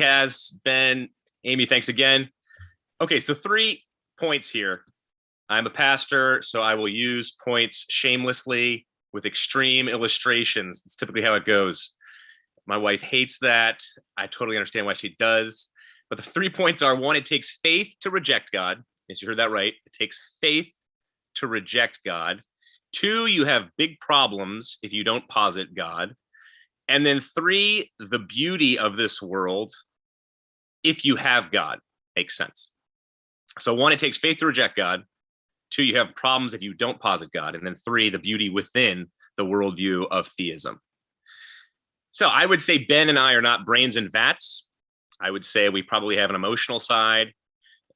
Kaz, Ben, Amy, thanks again. Okay, so 3 points here. I'm a pastor, so I will use points shamelessly with extreme illustrations. That's typically how it goes. My wife hates that. I totally understand why she does. But the 3 points are: 1, it takes faith to reject God. Yes, you heard that right. It takes faith to reject God. 2, you have big problems if you don't posit God. And then 3, the beauty of this world if you have God. Makes sense. So 1, it takes faith to reject God. 2, you have problems if you don't posit God. And then 3, the beauty within the worldview of theism. So I would say Ben and I are not brains in vats. I would say we probably have an emotional side,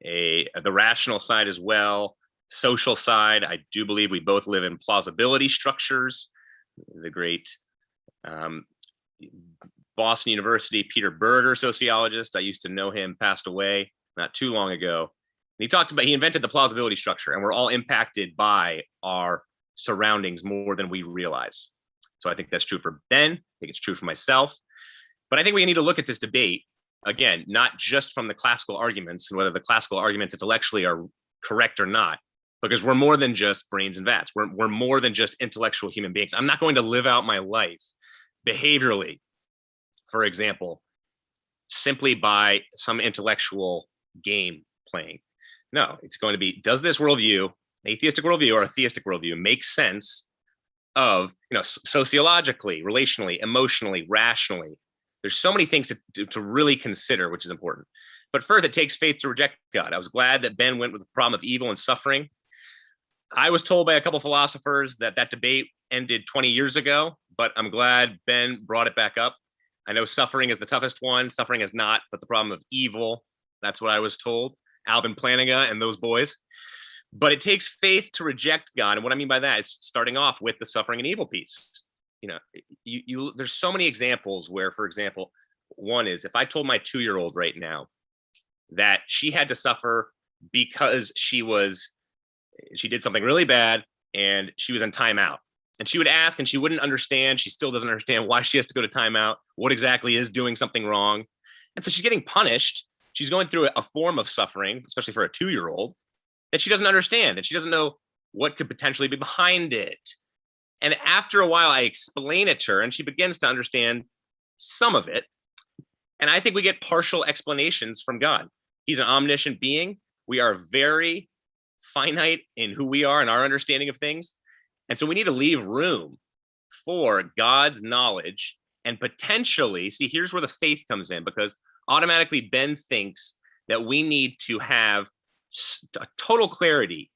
the rational side as well, social side. I do believe we both live in plausibility structures. The great Boston University, Peter Berger, sociologist, I used to know him, passed away not too long ago. And he invented the plausibility structure, and we're all impacted by our surroundings more than we realize. So I think that's true for Ben. I think it's true for myself. But I think we need to look at this debate, again, not just from the classical arguments and whether the classical arguments intellectually are correct or not, because we're more than just brains and vats. We're more than just intellectual human beings. I'm not going to live out my life behaviorally, for example, simply by some intellectual game playing. No, it's going to be, does this worldview, atheistic worldview or a theistic worldview, make sense of, sociologically, relationally, emotionally, rationally? There's so many things to really consider, which is important. But first, it takes faith to reject God. I was glad that Ben went with the problem of evil and suffering. I was told by a couple of philosophers that debate ended 20 years ago, but I'm glad Ben brought it back up. I know suffering is the toughest one. Suffering is not, but the problem of evil, that's what I was told. Alvin Plantinga and those boys. But it takes faith to reject God. And what I mean by that is starting off with the suffering and evil piece. There's so many examples where, for example, one is if I told my 2-year-old right now that she had to suffer because she did something really bad and she was in timeout. And she would ask and she wouldn't understand. She still doesn't understand why she has to go to timeout, what exactly is doing something wrong. And so she's getting punished. She's going through a form of suffering, especially for a 2-year-old, that she doesn't understand. And she doesn't know what could potentially be behind it. And after a while, I explain it to her and she begins to understand some of it. And I think we get partial explanations from God. He's an omniscient being. We are very finite in who we are and our understanding of things. And so we need to leave room for God's knowledge and potentially, see, here's where the faith comes in, because automatically Ben thinks that we need to have a total clarity,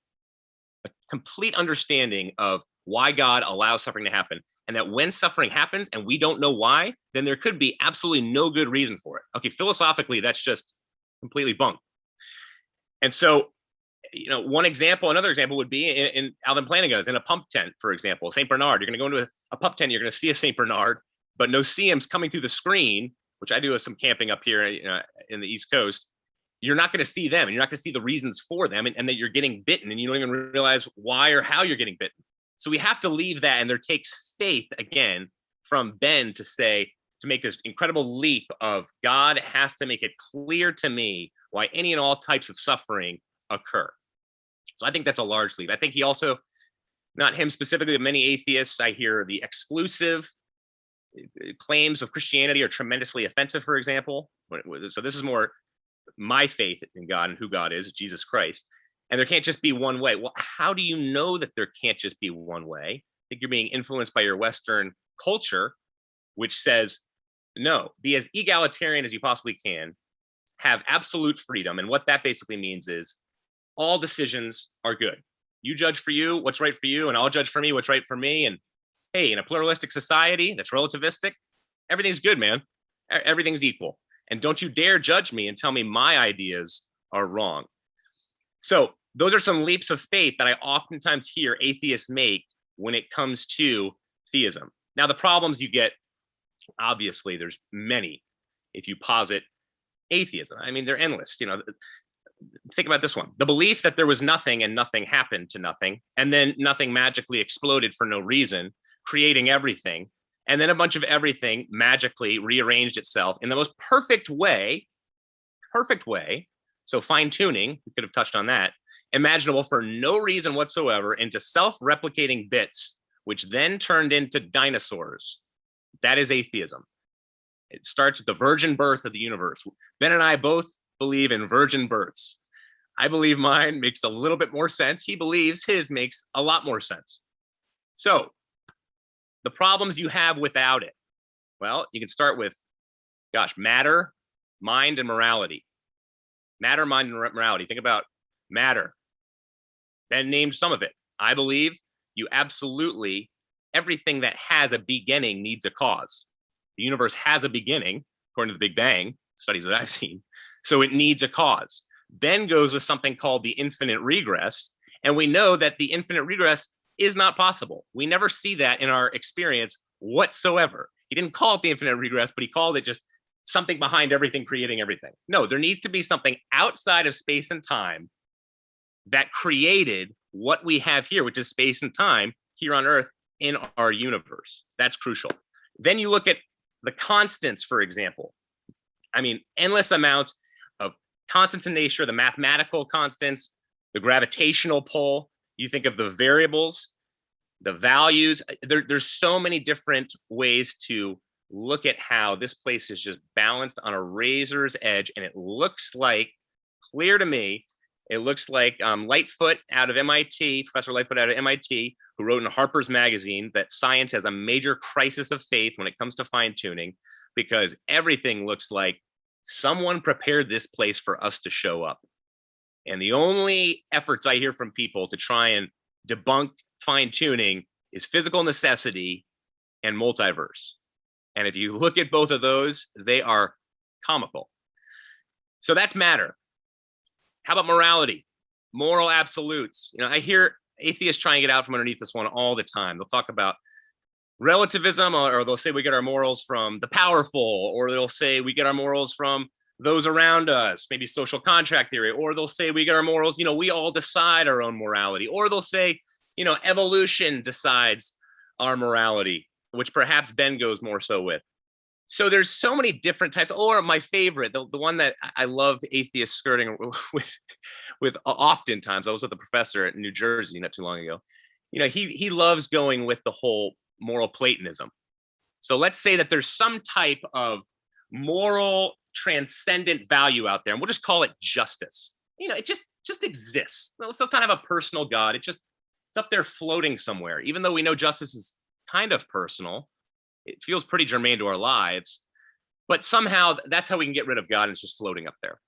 a complete understanding of why God allows suffering to happen. And that when suffering happens and we don't know why, then there could be absolutely no good reason for it. Okay, philosophically, that's just completely bunk. And so, another example would be in Alvin Plantinga's, in a pump tent, for example, St. Bernard. You're going to go into a pump tent, you're going to see a St. Bernard, but no see-ums coming through the screen, which I do some camping up here in the East Coast. You're not going to see them, and you're not going to see the reasons for them, and that you're getting bitten, and you don't even realize why or how you're getting bitten. So we have to leave that, and there takes faith, again, from Ben to make this incredible leap of God has to make it clear to me why any and all types of suffering occur. So I think that's a large leap. I think he also, not him specifically, but many atheists, I hear the exclusive claims of Christianity are tremendously offensive, for example. So this is more my faith in God and who God is, Jesus Christ. And there can't just be one way. Well, how do you know that there can't just be one way? I think you're being influenced by your Western culture, which says, no, be as egalitarian as you possibly can, have absolute freedom. And what that basically means is all decisions are good. You judge for you what's right for you, and I'll judge for me what's right for me. And hey, in a pluralistic society that's relativistic, everything's good, man. Everything's equal. And don't you dare judge me and tell me my ideas are wrong. So those are some leaps of faith that I oftentimes hear atheists make when it comes to theism. Now, the problems you get, obviously, there's many if you posit atheism. I mean, they're endless. Think about this one. The belief that there was nothing and nothing happened to nothing, and then nothing magically exploded for no reason, creating everything. And then a bunch of everything magically rearranged itself in the most perfect way. So fine tuning, we could have touched on that, imaginable for no reason whatsoever into self-replicating bits, which then turned into dinosaurs. That is atheism. It starts with the virgin birth of the universe. Ben and I both believe in virgin births. I believe mine makes a little bit more sense. He believes his makes a lot more sense. So the problems you have without it, well, you can start with, gosh, matter, mind, and morality. Matter, mind, and morality. Think about matter. Ben named some of it. I believe you absolutely, everything that has a beginning needs a cause. The universe has a beginning, according to the Big Bang, studies that I've seen, so it needs a cause. Ben goes with something called the infinite regress, and we know that the infinite regress is not possible. We never see that in our experience whatsoever. He didn't call it the infinite regress, but he called it just something behind everything, creating everything. No, there needs to be something outside of space and time that created what we have here, which is space and time here on Earth in our universe. That's crucial. Then you look at the constants, for example. I mean, endless amounts of constants in nature, the mathematical constants, the gravitational pull. You think of the variables, the values. There's so many different ways to look at how this place is just balanced on a razor's edge. And it looks like, clear to me, it looks like Lightfoot out of MIT, Professor Lightfoot out of MIT, who wrote in Harper's Magazine that science has a major crisis of faith when it comes to fine tuning, because everything looks like someone prepared this place for us to show up. And the only efforts I hear from people to try and debunk fine tuning is physical necessity and multiverse. And if you look at both of those, they are comical. So that's matter. How about morality? Moral absolutes. You know, I hear atheists try and get out from underneath this one all the time. They'll talk about relativism, or they'll say we get our morals from the powerful, or they'll say we get our morals from those around us, maybe social contract theory, or they'll say we get our morals, you know, we all decide our own morality, or they'll say, you know, evolution decides our morality, which perhaps Ben goes more so with. So there's so many different types, or my favorite, the one that I love atheists skirting with oftentimes, I was with a professor at New Jersey not too long ago. You know, he loves going with the whole moral Platonism. So let's say that there's some type of moral transcendent value out there, and we'll just call it justice. You know, it just exists. Let's not have a personal God. It's up there floating somewhere. Even though we know justice is kind of personal, it feels pretty germane to our lives, but somehow that's how we can get rid of God, and it's just floating up there.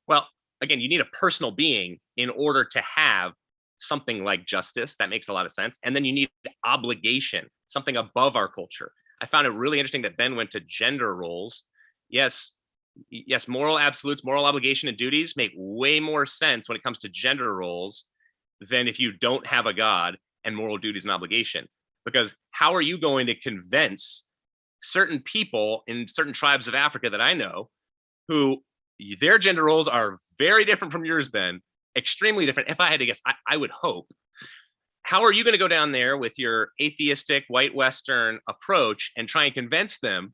Well, again, you need a personal being in order to have something like justice. That makes a lot of sense. And then you need obligation, something above our culture. I found it really interesting that Ben went to gender roles. Yes, moral absolutes, moral obligation, and duties make way more sense when it comes to gender roles than if you don't have a God and moral duties and obligation. Because how are you going to convince certain people in certain tribes of Africa that I know who their gender roles are very different from yours, Ben, extremely different? If I had to guess, I would hope. How are you going to go down there with your atheistic white Western approach and try and convince them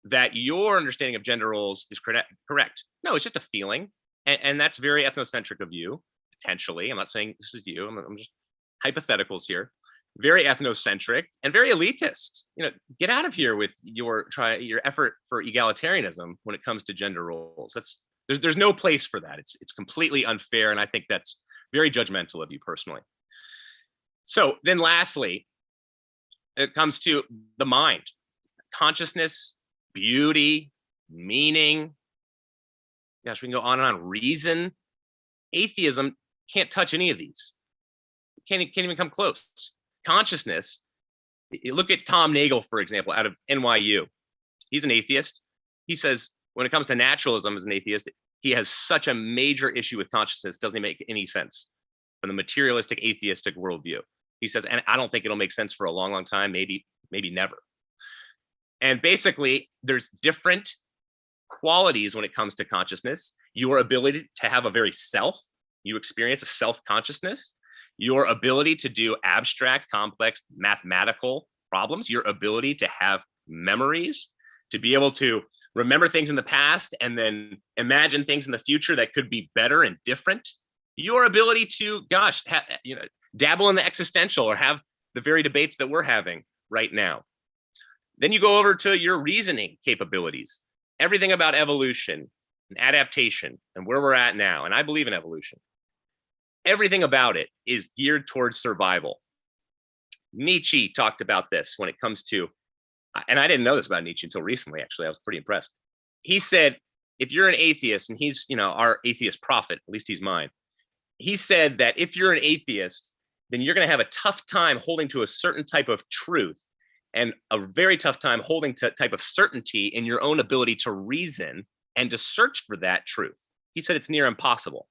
that your understanding of gender roles is correct? No, it's just a feeling. And that's very ethnocentric of you, potentially. I'm not saying this is you. I'm just hypotheticals here. Very ethnocentric and very elitist. You know, get out of here with your effort for egalitarianism when it comes to gender roles. There's no place for that. It's completely unfair, and I think that's very judgmental of you personally. So then lastly, it comes to the mind, consciousness, beauty, meaning. Gosh, we can go on and on. Reason. Atheism can't touch any of these. Can't even come close. Consciousness. Look at Tom Nagel, for example, out of NYU. He's an atheist. He says when it comes to naturalism as an atheist, he has such a major issue with consciousness, doesn't make any sense from the materialistic atheistic worldview. He says, and I don't think it'll make sense for a long, long time, maybe never. And basically, there's different qualities when it comes to consciousness. Your ability to have a very self, you experience a self-consciousness, your ability to do abstract, complex mathematical problems, your ability to have memories, to be able to remember things in the past and then imagine things in the future that could be better and different. Your ability to, dabble in the existential or have the very debates that we're having right now. Then you go over to your reasoning capabilities, everything about evolution and adaptation and where we're at now. And I believe in evolution. Everything about it is geared towards survival. Nietzsche talked about this when it comes to, and I didn't know this about Nietzsche until recently, actually. I was pretty impressed. He said, if you're an atheist, and he's, our atheist prophet, at least he's mine. He said that if you're an atheist, then you're going to have a tough time holding to a certain type of truth and a very tough time holding to type of certainty in your own ability to reason and to search for that truth. He said it's near impossible.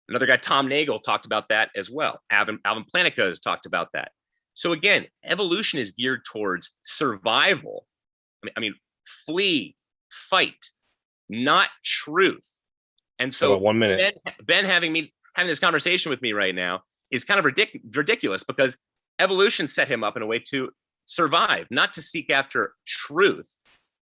Another guy, Tom Nagel, talked about that as well. Alvin Plantinga has talked about that. So again, evolution is geared towards survival. I mean, flee, fight, not truth. And so 1 minute. Ben having this conversation with me right now is kind of ridiculous, because evolution set him up in a way to survive, not to seek after truth.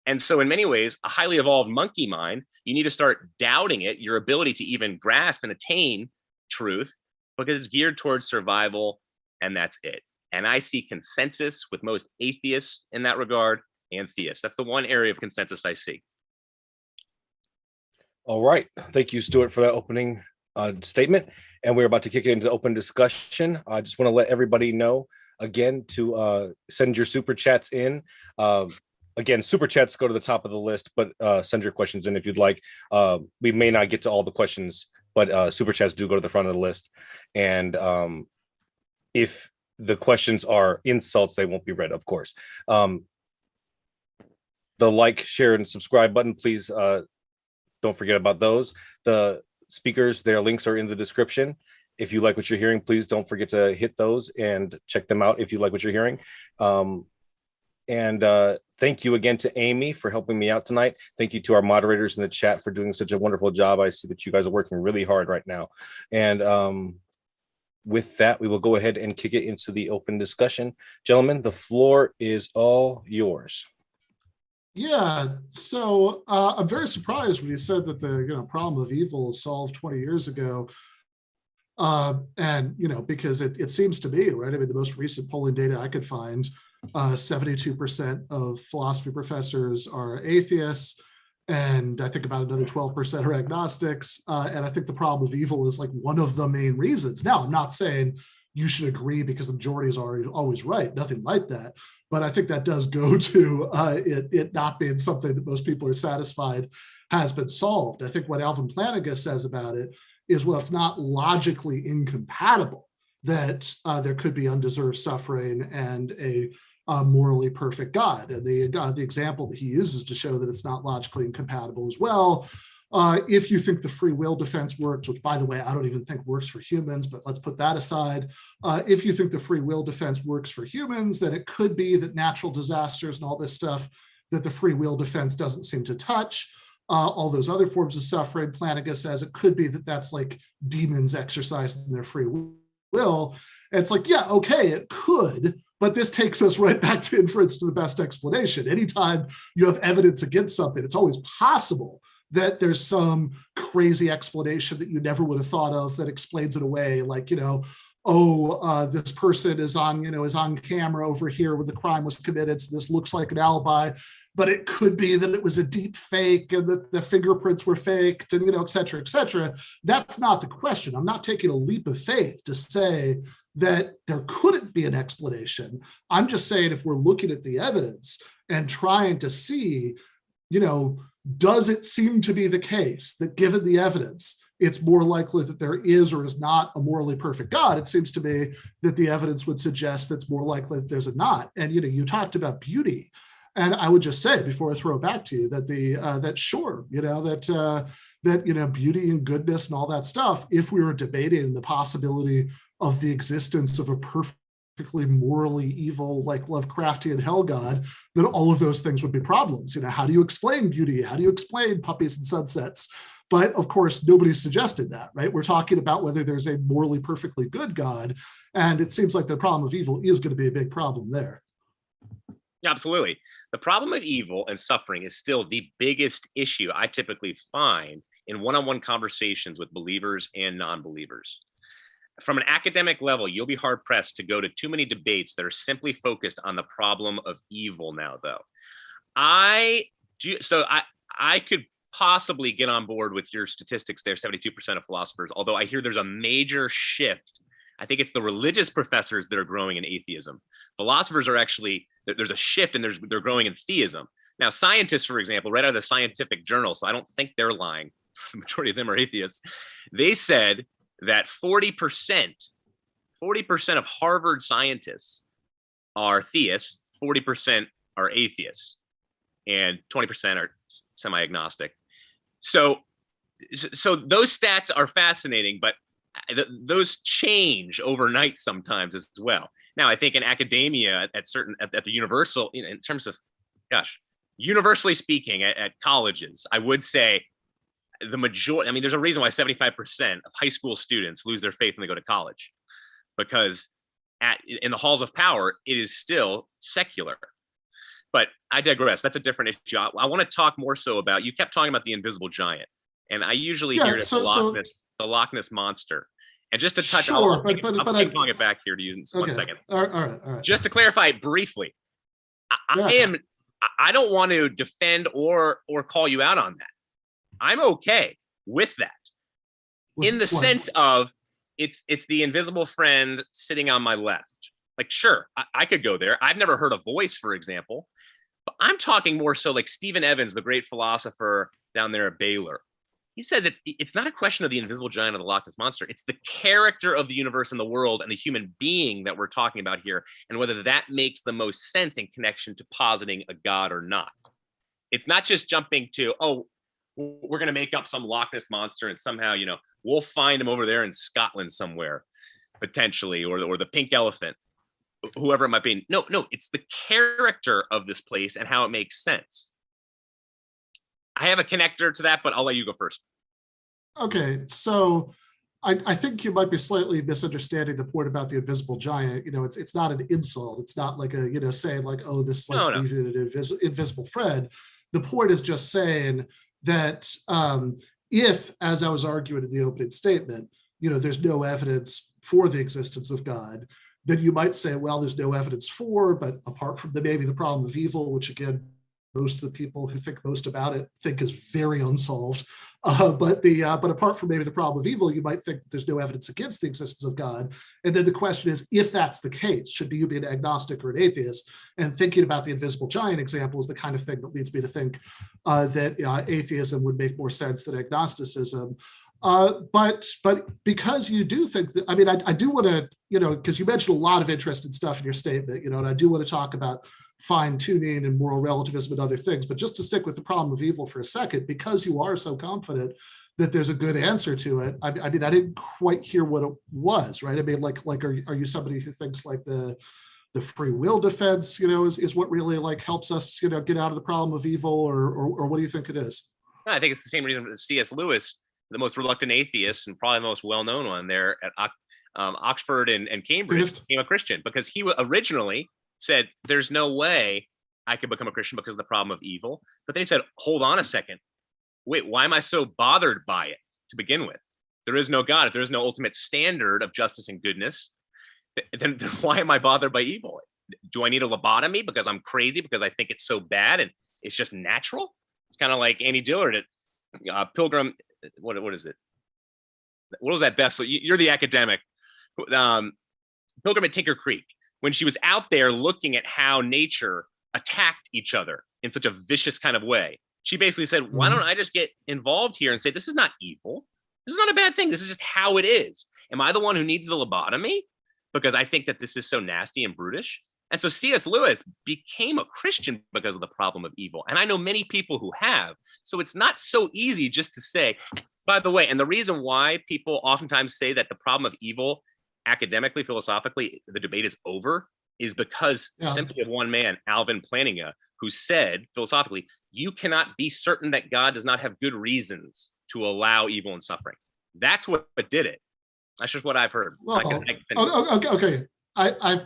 And so in many ways, a highly evolved monkey mind, you need to start doubting it, your ability to even grasp and attain truth, because it's geared towards survival, and that's it. And I see consensus with most atheists in that regard and theists. That's the one area of consensus I see. All right. Thank you, Stuart, for that opening statement. And we're about to kick it into open discussion. I just want to let everybody know again to send your super chats in. Again, super chats go to the top of the list, but send your questions in if you'd like. We may not get to all the questions, but super chats do go to the front of the list. And if the questions are insults, they won't be read, of course. The like, share, and subscribe button, please don't forget about those. The speakers, their links are in the description. If you like what you're hearing, please don't forget to hit those and check them out if you like what you're hearing. Thank you again to Amy for helping me out tonight. Thank you to our moderators in the chat for doing such a wonderful job. I see that you guys are working really hard right now. And with that, we will go ahead and kick it into the open discussion. Gentlemen, the floor is all yours. Yeah, so I'm very surprised when you said that the problem of evil was solved 20 years ago. And because it seems to be, right? I mean, the most recent polling data I could find, 72% of philosophy professors are atheists, and I think about another 12% are agnostics. And I think the problem of evil is like one of the main reasons. Now, I'm not saying you should agree because the majority is always right, nothing like that. But I think that does go to it not being something that most people are satisfied has been solved. I think what Alvin Plantinga says about it is, well, it's not logically incompatible that there could be undeserved suffering and a morally perfect God. And the example that he uses to show that it's not logically incompatible as well, if you think the free will defense works, which, by the way, I don't even think works for humans, but let's put that aside. If you think the free will defense works for humans, then it could be that natural disasters and all this stuff that the free will defense doesn't seem to touch, all those other forms of suffering, Plantinga says it could be that that's like demons exercising their free will. And it's like, yeah, okay, it could, but this takes us right back to inference to the best explanation. Anytime you have evidence against something, it's always possible that there's some crazy explanation that you never would have thought of that explains it away, like, this person is on camera over here when the crime was committed, so this looks like an alibi, but it could be that it was a deep fake and that the fingerprints were faked, and et cetera, et cetera. That's not the question. I'm not taking a leap of faith to say that there couldn't be an explanation. I'm just saying, if we're looking at the evidence and trying to see, does it seem to be the case that, given the evidence, it's more likely that there is or is not a morally perfect God? It seems to me that the evidence would suggest that's more likely that there's a not. And you talked about beauty, and I would just say, before I throw it back to you, that that beauty and goodness and all that stuff, if we were debating the possibility of the existence of a perfectly morally evil, like Lovecraftian hell god, then all of those things would be problems. How do you explain beauty? How do you explain puppies and sunsets? But of course, nobody's suggested that, right? We're talking about whether there's a morally perfectly good God, and it seems like the problem of evil is going to be a big problem there. Absolutely. The problem of evil and suffering is still the biggest issue I typically find in one-on-one conversations with believers and non-believers. From an academic level, you'll be hard pressed to go to too many debates that are simply focused on the problem of evil now, though. I do so I could possibly get on board with your statistics there, 72% of philosophers, although I hear there's a major shift. I think it's the religious professors that are growing in atheism. Philosophers are actually, there's a shift and they're growing in theism. Now, scientists, for example, right out of the scientific journal, so I don't think they're lying. The majority of them are atheists. They said that 40% of Harvard scientists are theists, 40% are atheists, and 20% are semi-agnostic. So those stats are fascinating, but those change overnight sometimes as well. Now, I think in academia, at the universal, in terms of, universally speaking, at colleges, I would say the majority. I mean, there's a reason why 75% of high school students lose their faith when they go to college, because in the halls of power, it is still secular. But I digress. That's a different issue. I want to talk more so about, you kept talking about the invisible giant, and I usually hear it, the Loch Ness monster. And just to touch, I'll keep calling it back here to use in 1 second. All right. Just to clarify briefly, I don't want to defend or call you out on that. I'm okay with that, in the sense of it's the invisible friend sitting on my left. Like, sure, I could go there. I've never heard a voice, for example, but I'm talking more so like Stephen Evans, the great philosopher down there at Baylor. He says it's not a question of the invisible giant or the Loch Ness monster. It's the character of the universe and the world and the human being that we're talking about here, and whether that makes the most sense in connection to positing a god or not. It's not just jumping to, oh, we're going to make up some Loch Ness monster and somehow, we'll find him over there in Scotland somewhere, potentially, or the pink elephant, whoever it might be. No, it's the character of this place and how it makes sense. I have a connector to that, but I'll let you go first. Okay, so I think you might be slightly misunderstanding the point about the invisible giant. It's not an insult. It's not like saying like, oh, this invisible friend. The point is just saying that if, as I was arguing in the opening statement, there's no evidence for the existence of God, then you might say, well, there's no evidence for, but apart from maybe the problem of evil, which again, most of the people who think most about it think is very unsolved. But apart from maybe the problem of evil, you might think that there's no evidence against the existence of God. And then the question is, if that's the case, should you be an agnostic or an atheist? And thinking about the invisible giant example is the kind of thing that leads me to think that atheism would make more sense than agnosticism. But because you do think that, I do want to, because you mentioned a lot of interesting stuff in your statement, and I do want to talk about fine tuning and moral relativism and other things, but just to stick with the problem of evil for a second, because you are so confident that there's a good answer to it. I didn't quite hear what it was, right? Are you somebody who thinks like the free will defense, is what really like helps us, get out of the problem of evil, or what do you think it is? I think it's the same reason that C.S. Lewis, the most reluctant atheist and probably the most well-known one there at Oxford and Cambridge, became a Christian, because he originally said, there's no way I could become a Christian because of the problem of evil. But they said, hold on a second. Wait, why am I so bothered by it to begin with? There is no God. If there is no ultimate standard of justice and goodness, then why am I bothered by evil? Do I need a lobotomy because I'm crazy, because I think it's so bad and it's just natural? It's kind of like Annie Dillard at Pilgrim. What is it? What was that best? You're the academic. Pilgrim at Tinker Creek, when she was out there looking at how nature attacked each other in such a vicious kind of way, she basically said, why don't I just get involved here and say, this is not evil. This is not a bad thing. This is just how it is. Am I the one who needs the lobotomy because I think that this is so nasty and brutish? And so C.S. Lewis became a Christian because of the problem of evil. And I know many people who have. So it's not so easy just to say, by the way, and the reason why people oftentimes say that the problem of evil, academically, philosophically, the debate is over, is because simply of one man, Alvin Plantinga, who said philosophically, you cannot be certain that God does not have good reasons to allow evil and suffering. That's what did it. That's just what I've heard. Well, okay. I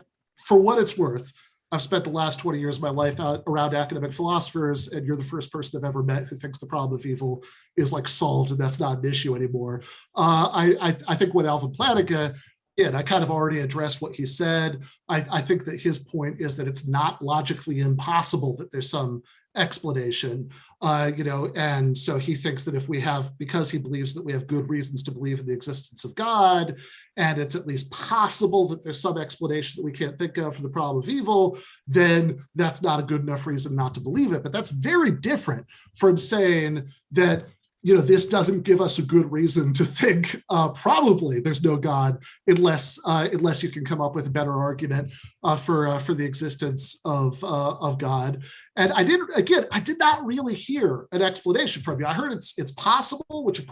for what it's worth, I've spent the last 20 years of my life out around academic philosophers, and you're the first person I've ever met who thinks the problem of evil is like solved and that's not an issue anymore. I think what Alvin Plantinga, I kind of already addressed what he said. I think that his point is that it's not logically impossible that there's some explanation, and so he thinks that if we have, because he believes that we have good reasons to believe in the existence of God, and it's at least possible that there's some explanation that we can't think of for the problem of evil, then that's not a good enough reason not to believe it. But that's very different from saying that, this doesn't give us a good reason to think probably there's no God unless you can come up with a better argument for the existence of God. And I did not really hear an explanation from you. I heard it's possible, which of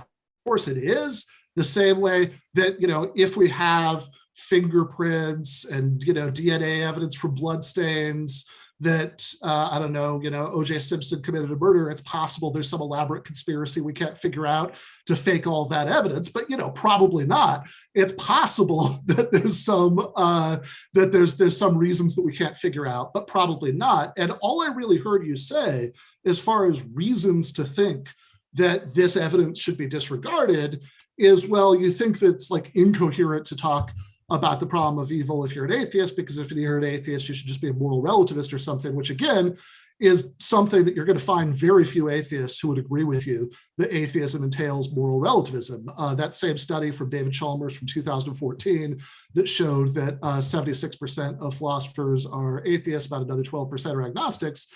course it is, the same way that, if we have fingerprints and, DNA evidence from bloodstains, that, O.J. Simpson committed a murder, it's possible there's some elaborate conspiracy we can't figure out to fake all that evidence, but, probably not. It's possible that there's some reasons that we can't figure out, but probably not. And all I really heard you say, as far as reasons to think that this evidence should be disregarded, is, well, you think that it's like incoherent to talk about the problem of evil if you're an atheist, because if you're an atheist, you should just be a moral relativist or something, which again is something that you're going to find very few atheists who would agree with you that atheism entails moral relativism. That same study from David Chalmers from 2014 that showed that 76% of philosophers are atheists, about another 12% are agnostics,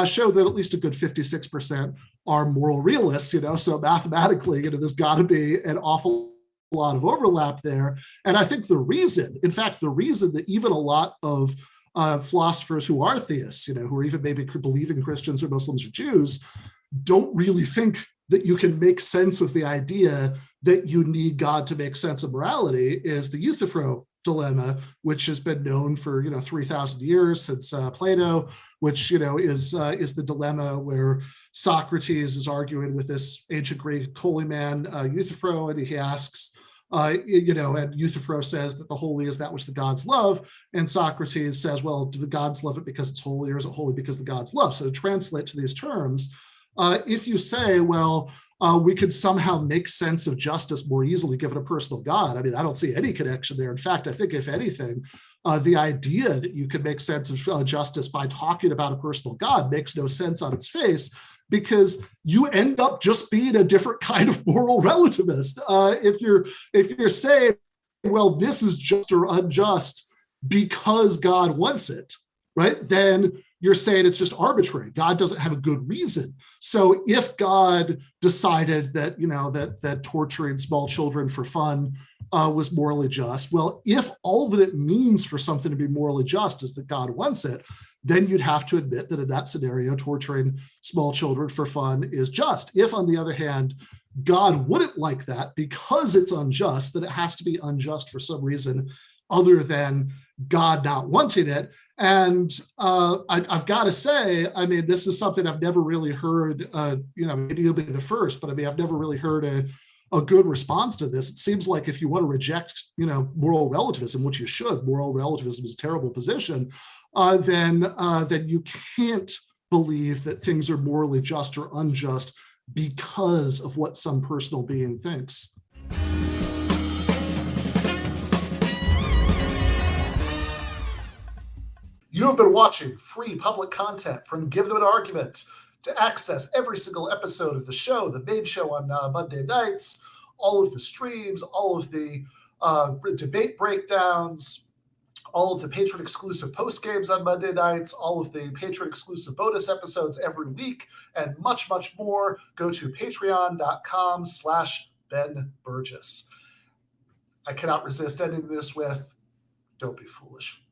showed that at least a good 56% are moral realists, so mathematically, there's got to be an awful lot of overlap there. And I think the reason that even a lot of philosophers who are theists, who are even maybe believing Christians or Muslims or Jews, don't really think that you can make sense of the idea that you need God to make sense of morality is the Euthyphro dilemma, which has been known for 3,000 years since Plato, which is the dilemma where Socrates is arguing with this ancient Greek holy man Euthyphro, and he asks, and Euthyphro says that the holy is that which the gods love, and Socrates says, well, do the gods love it because it's holy, or is it holy because the gods love? So to translate to these terms, if you say, well, we could somehow make sense of justice more easily given a personal God, I mean, I don't see any connection there. In fact, I think if anything, the idea that you could make sense of justice by talking about a personal God makes no sense on its face, because you end up just being a different kind of moral relativist. If you're saying, well, this is just or unjust because God wants it, right? Then you're saying it's just arbitrary. God doesn't have a good reason. So if God decided that, that torturing small children for fun was morally just, well, if all that it means for something to be morally just is that God wants it, then you'd have to admit that in that scenario, torturing small children for fun is just. If, on the other hand, God wouldn't like that because it's unjust, then it has to be unjust for some reason other than God not wanting it. And I've got to say, I mean, this is something I've never really heard, maybe you'll be the first, but I mean, I've never really heard a good response to this. It seems like if you want to reject, moral relativism, which you should, moral relativism is a terrible position, then you can't believe that things are morally just or unjust because of what some personal being thinks. You have been watching free public content from Give Them an Argument. To access every single episode of the show, the main show on Monday nights, all of the streams, all of the debate breakdowns, all of the patron-exclusive postgames on Monday nights, all of the patron-exclusive bonus episodes every week, and much, much more, go to patreon.com/Ben Burgis. I cannot resist ending this with, don't be foolish.